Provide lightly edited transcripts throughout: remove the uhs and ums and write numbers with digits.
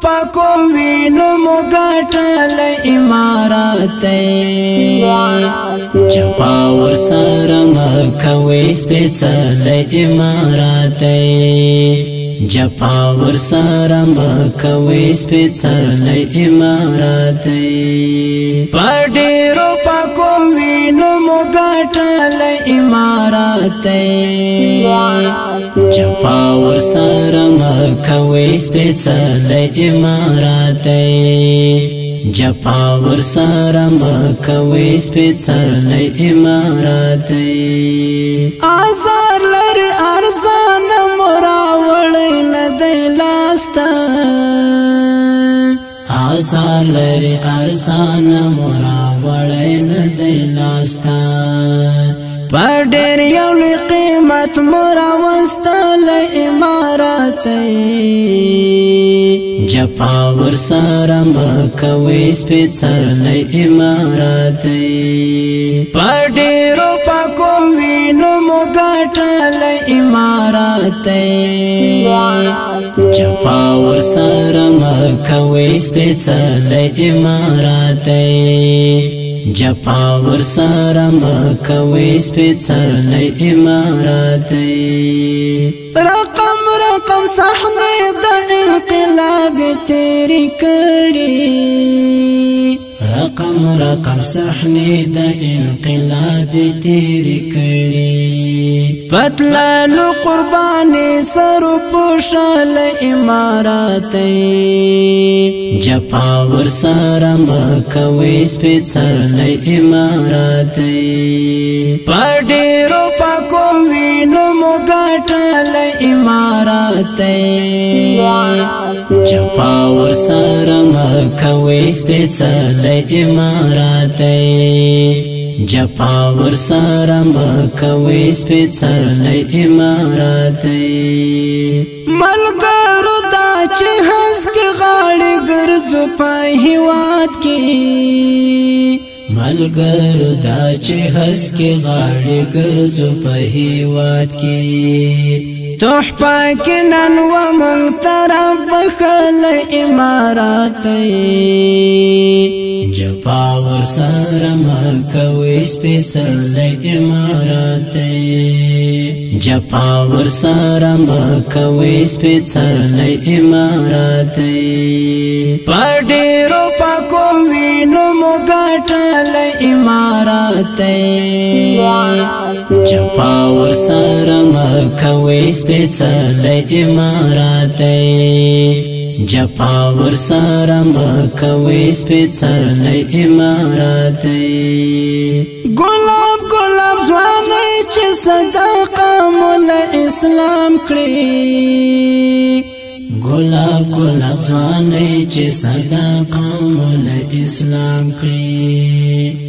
پاکو وینو مګټل امارات جپا ور سره مکوي سپېڅلې امارات جپا ور سره مکوي سپېڅلې امارات پډېرو پاکو وینو مګټل امارات جپا ور سره مکوي سپېڅلې امارات جپا ور سره مکوي سپېڅلې امارات آزار لري ارزان مراوړې نه دی لاسته آزار لري ارزان مراوړې نه دی لاسته پډېر یو قیمت مراوستل امارات جپا ور سره مکوي سپېڅلې امارات پډېرو پاکو وینو مګټل امارات جپا ور سره مکوي سپېڅلې امارات جپا ور سره مکوي سپېڅلې امارات رقم رقم صحنه د انقلاب تیری کړي رقم رقم صحنه د انقلاب تیری کړي پتلالو قرباني سر پوشال امارات جپا ور سره مکوي سپېڅلې امارات پډېرو پاکو وینو مګټل امارات جپا ور سره مکوي سپېڅلې امارات جپا ور سره مکوي سپېڅلې امارات ملګرو دا چې هسک غاړې ګرځو په هیواد کې ملګرو دا چې هسک غاړې ګرځو په هیواد کې تحفه کې نن و مونږ طرف بخل امارات جپا ور سره مکوي سپېڅلې امارات جپا ور سره مکوي سپېڅلې امارات پډېرو پاکو وینو مګټل امارات جپا ور سره مکوي سپېڅلې امارات جپا ور سره مکوي سپېڅلې امارات ګلاب ګلاب ځواني چې صدقه مول اسلام کړی ګلاب ګلاب ځواني چې صدقه مول اسلام کړی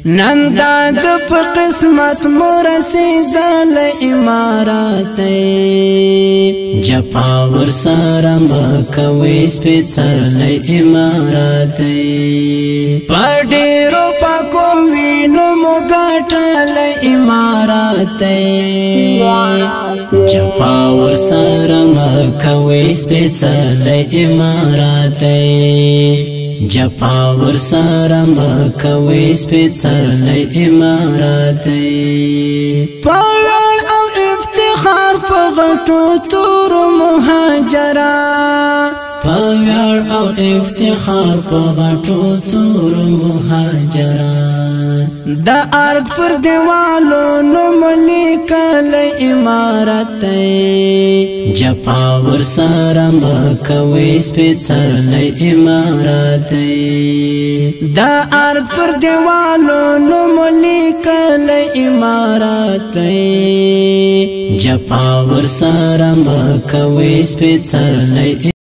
نن داد په قسمت مرسیدل امارات جپا ور سره مکوي سپېڅلې امارات پډېرو پاکو وینو مګټل امارات جپا ور سره مکوي سپېڅلې امارات جپا ور سره مکوي سپېڅلې امارات پاوړ او افتخار په غټو تور مهاجرا پاوړ او افتخار په غټو تور مهاجرا د ارض پر دیوالو نوم لیکل امارات جپا ور سره مکوي سپېڅلې امارات د ارض پر دیوالو نوم لیکل امارات جپا ور سره مکوي سپېڅلې